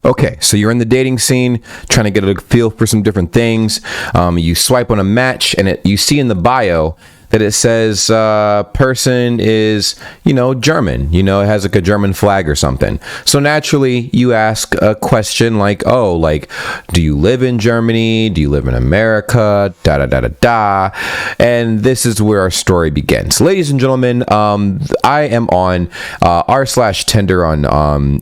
Okay, so you're in the dating scene, trying to get a feel for some different things. You swipe on a match, and you see in the bio that it says person is, German. It has like a German flag or something. So naturally, you ask a question like, do you live in Germany? Do you live in America? Da da da da da. And this is where our story begins. Ladies and gentlemen, I am on r/Tinder on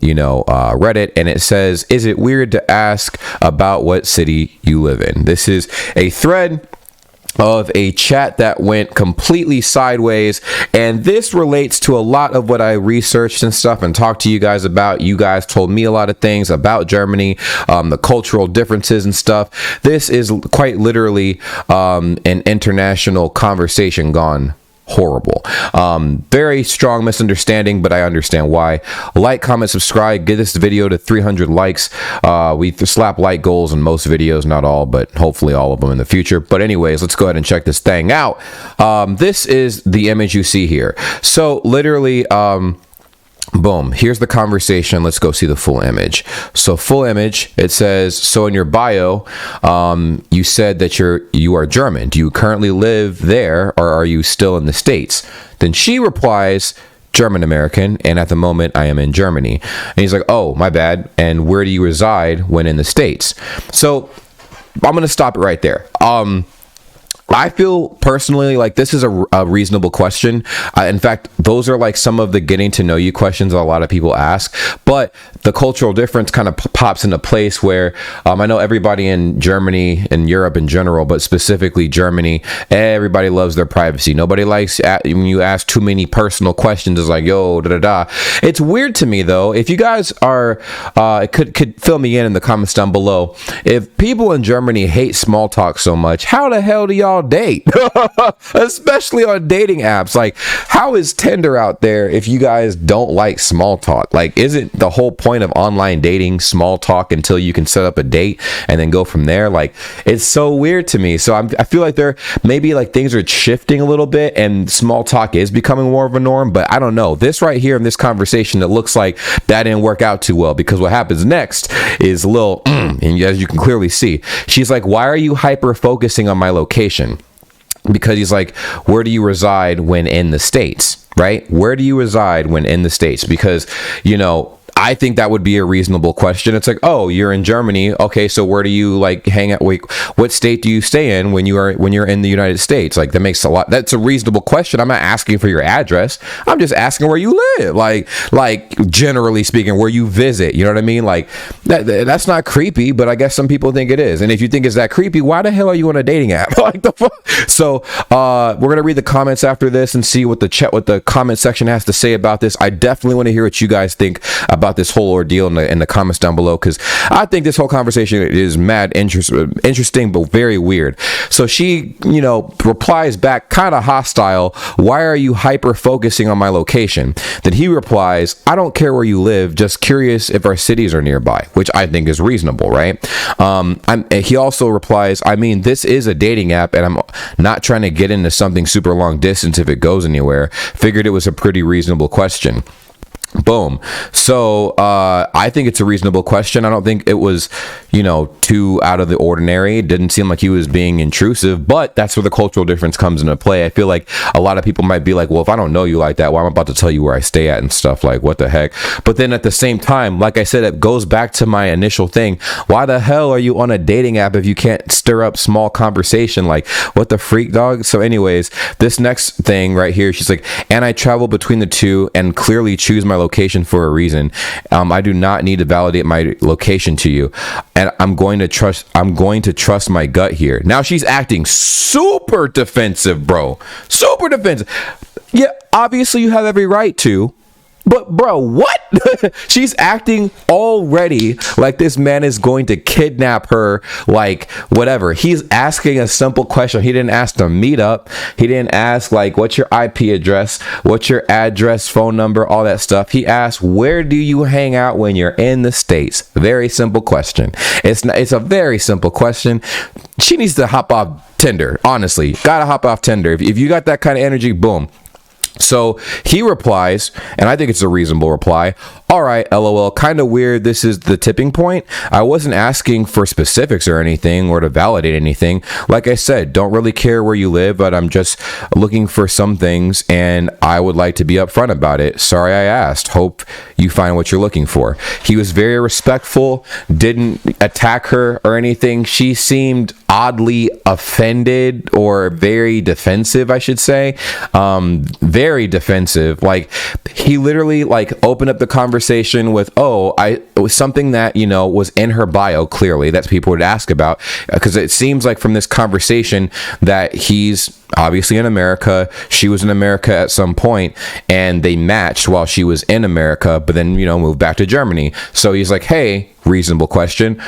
Reddit, and it says, is it weird to ask about what city you live in? This is a thread of a chat that went completely sideways, and this relates to a lot of what I researched and stuff and talked to you guys about. You guys told me a lot of things about Germany, the cultural differences and stuff. This is quite literally an international conversation gone horrible. Very strong misunderstanding, but I understand why. Like, comment, subscribe, get this video to 300 likes. We slap like goals in most videos, not all, but hopefully all of them in the future. But anyways, let's go ahead and check this thing out. This is the image you see here. So literally, boom, here's the conversation. Let's go see the full image. So full image, it says, so in your bio, you said that you are German. Do you currently live there, or are you still in the States? Then she replies, German American, and at the moment I am in Germany. And he's like, oh, my bad. And where do you reside when in the States? So I'm going to stop it right there. I feel personally like this is a reasonable question. In fact, those are like some of the getting to know you questions a lot of people ask, but the cultural difference kind of pops into place where I know everybody in Germany and Europe in general, but specifically Germany, everybody loves their privacy. Nobody likes when you ask too many personal questions. It's like, yo, da da da. It's weird to me though. If you guys are, could fill me in the comments down below. If people in Germany hate small talk so much, how the hell do y'all date? Especially on dating apps. Like, how is Tinder out there if you guys don't like small talk? Like, isn't the whole point of online dating small talk until you can set up a date and then go from there? Like, it's so weird to me. So I feel like maybe like things are shifting a little bit and small talk is becoming more of a norm, but I don't know. This right here in this conversation, it looks like that didn't work out too well, because what happens next is a little and as you can clearly see, she's like, why are you hyper focusing on my location? Because he's like, where do you reside when in the States, right? Where do you reside when in the States? Because, I think that would be a reasonable question. It's like, oh, you're in Germany. Okay, so where do you like hang out? Wait, what state do you stay in when you're in the United States? Like, that's a reasonable question. I'm not asking for your address. I'm just asking where you live. Like generally speaking, where you visit. You know what I mean? Like that's not creepy, but I guess some people think it is. And if you think it's that creepy, why the hell are you on a dating app? Like the fuck? So we're gonna read the comments after this and see what the comment section has to say about this. I definitely want to hear what you guys think about this whole ordeal in the comments down below, because I think this whole conversation is mad interesting but very weird. So she replies back kind of hostile, why are you hyper focusing on my location? Then he replies, I don't care where you live, just curious if our cities are nearby, which I think is reasonable, right? He also replies, I mean, this is a dating app and I'm not trying to get into something super long distance if it goes anywhere. Figured it was a pretty reasonable question. Boom. So I think it's a reasonable question. I don't think it was, too out of the ordinary. It didn't seem like he was being intrusive, but that's where the cultural difference comes into play. I feel like a lot of people might be like, well, if I don't know you like that, well, I'm about to tell you where I stay at and stuff. Like, what the heck? But then at the same time, like I said, it goes back to my initial thing. Why the hell are you on a dating app if you can't stir up small conversation? Like, what the freak, dog? So anyways, this next thing right here, she's like, and I travel between the two and clearly choose my location for a reason. I do not need to validate my location to you, and I'm going to trust my gut here. Now she's acting super defensive, bro. Super defensive. Yeah, obviously you have every right to. But bro, what? She's acting already like this man is going to kidnap her, like whatever. He's asking a simple question. He didn't ask to meet up. He didn't ask like, what's your IP address? What's your address, phone number, all that stuff. He asked, where do you hang out when you're in the States? Very simple question. It's a very simple question. She needs to hop off Tinder. Honestly, gotta hop off Tinder. If you got that kind of energy, boom. So he replies, and I think it's a reasonable reply. All right, LOL, kind of weird. This is the tipping point. I wasn't asking for specifics or anything or to validate anything. Like I said, don't really care where you live, but I'm just looking for some things and I would like to be upfront about it. Sorry I asked. Hope you find what you're looking for. He was very respectful, didn't attack her or anything. She seemed oddly offended or very defensive, I should say. Very defensive. Like, he literally like opened up the conversation with, it was something that, was in her bio, clearly that people would ask about, because it seems like from this conversation that he's obviously in America, she was in America at some point, and they matched while she was in America, but then moved back to Germany. So he's like, hey, reasonable question,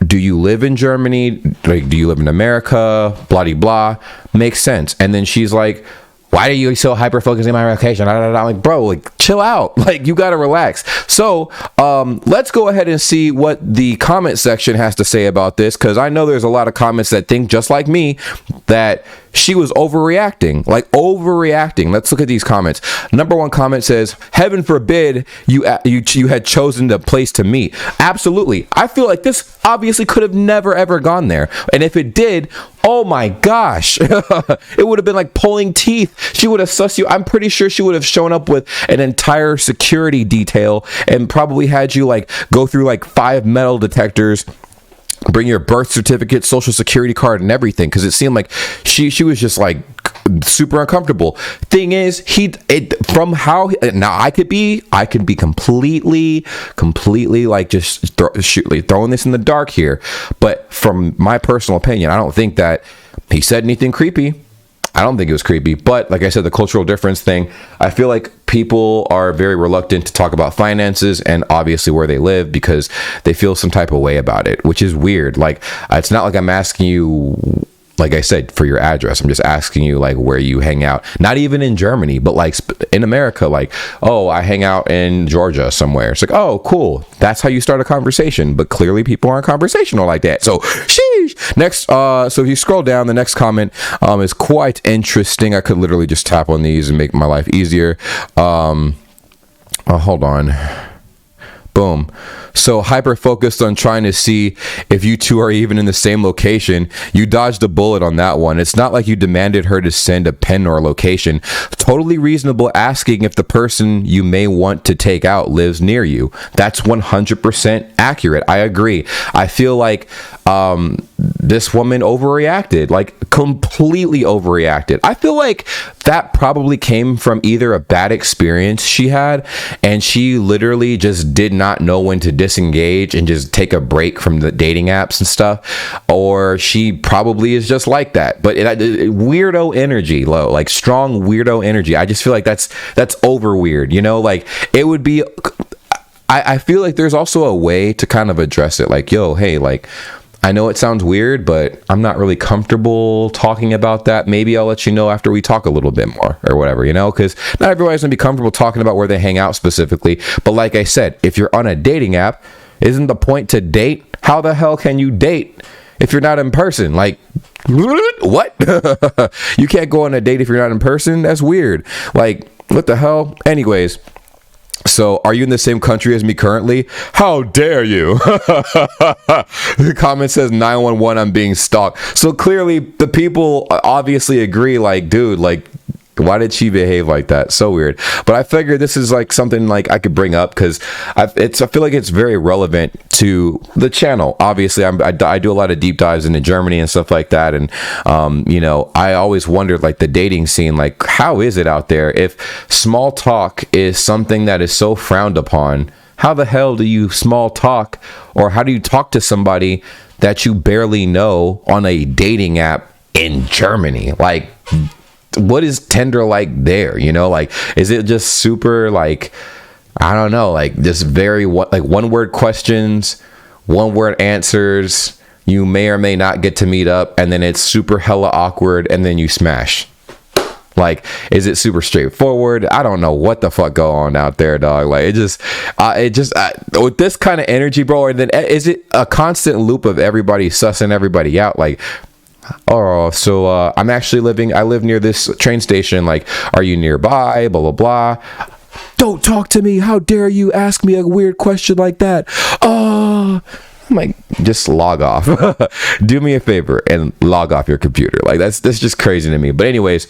do you live in Germany? Like, do you live in America? Blah, blah, blah. Makes sense. And then she's like, why are you so hyper focused on my location? I'm like, bro, like, chill out. Like, you got to relax. So let's go ahead and see what the comment section has to say about this, because I know there's a lot of comments that think just like me that she was overreacting. Let's look at these comments. Number one comment says, heaven forbid you had chosen the place to meet. Absolutely. I feel like this obviously could have never, ever gone there. And if it did, oh my gosh, it would have been like pulling teeth. She would have sussed you. I'm pretty sure she would have shown up with an entire security detail and probably had you like go through like 5 metal detectors, bring your birth certificate, social security card, and everything, because it seemed like she was just like super uncomfortable. Thing is, now I could be completely like just throwing this in the dark here, but from my personal opinion, I don't think that he said anything creepy. I don't think it was creepy, but like I said, the cultural difference thing, I feel like people are very reluctant to talk about finances and obviously where they live because they feel some type of way about it, which is weird. Like, it's not like I'm asking you, like I said, for your address. I'm just asking you like where you hang out. Not even in Germany, but like in America, like, oh, I hang out in Georgia somewhere. It's like, oh, cool. That's how you start a conversation. But clearly people aren't conversational like that. So, sheesh. Next, so if you scroll down, the next comment is quite interesting. I could literally just tap on these and make my life easier. Hold on. Boom. So hyper focused on trying to see if you two are even in the same location. You dodged a bullet on that one. It's not like you demanded her to send a pen or a location. Totally reasonable asking if the person you may want to take out lives near you. That's 100% accurate. I agree. I feel like this woman overreacted, like completely overreacted. I feel like that probably came from either a bad experience she had and she literally just did not know when to disengage and just take a break from the dating apps and stuff, or she probably is just like that. But weirdo energy, like strong weirdo energy. I just feel like that's over weird, like it would be. I feel like there's also a way to kind of address it, like, yo, hey, like, I know it sounds weird, but I'm not really comfortable talking about that. Maybe I'll let you know after we talk a little bit more or whatever, because not everybody's going to be comfortable talking about where they hang out specifically. But like I said, if you're on a dating app, isn't the point to date? How the hell can you date if you're not in person? Like, what? You can't go on a date if you're not in person? That's weird. Like, what the hell? Anyways. So, are you in the same country as me currently? How dare you? The comment says 911, I'm being stalked. So clearly the people obviously agree, like, dude, like, why did she behave like that? So weird. But I figured this is like something like I could bring up because I feel like it's very relevant to the channel. Obviously, I do a lot of deep dives into Germany and stuff like that. And, I always wondered, like, the dating scene, like, how is it out there? If small talk is something that is so frowned upon, how the hell do you small talk, or how do you talk to somebody that you barely know on a dating app in Germany? Like, what is Tinder like there? Like, is it just super, like, I don't know, like this very one word questions, one word answers, you may or may not get to meet up, and then it's super hella awkward, and then you smash? Like, is it super straightforward? I don't know what the fuck go on out there, dog. Like, it just with this kind of energy, bro. And then is it a constant loop of everybody sussing everybody out? Like, Oh, so I live near this train station. Like, are you nearby? Blah, blah, blah. Don't talk to me. How dare you ask me a weird question like that? Oh, I'm like, just log off. Do me a favor and log off your computer. Like, that's just crazy to me. But anyways,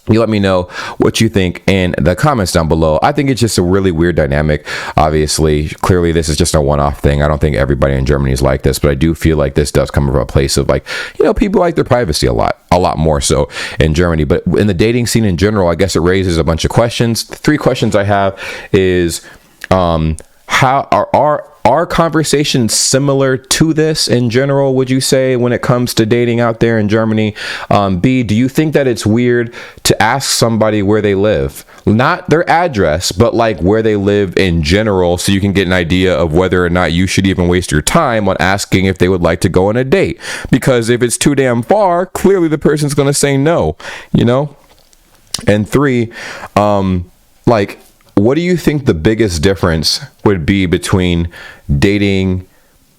you let me know what you think in the comments down below. I think it's just a really weird dynamic. Obviously, clearly this is just a one-off thing. I don't think everybody in Germany is like this, but I do feel like this does come from a place of, like, you know, people like their privacy a lot more so in Germany. But in the dating scene in general, I guess it raises a bunch of questions. The 3 questions I have is, how are conversations similar to this in general, would you say, when it comes to dating out there in Germany? B, do you think that it's weird to ask somebody where they live? Not their address, but like where they live in general, so you can get an idea of whether or not you should even waste your time on asking if they would like to go on a date. Because if it's too damn far, clearly the person's going to say no, you know? And 3, like, what do you think the biggest difference would be between dating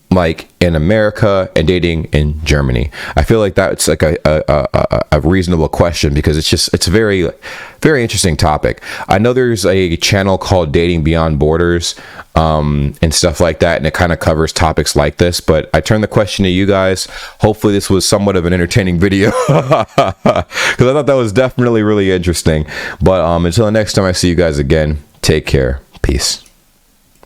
like in America and dating in Germany? I feel like that's like a reasonable question, because it's a very, very interesting topic. I know there's a channel called Dating Beyond Borders and stuff like that, and it kind of covers topics like this. But I turn the question to you guys. Hopefully this was somewhat of an entertaining video, because I thought that was definitely really interesting. But until the next time I see you guys again, take care. Peace.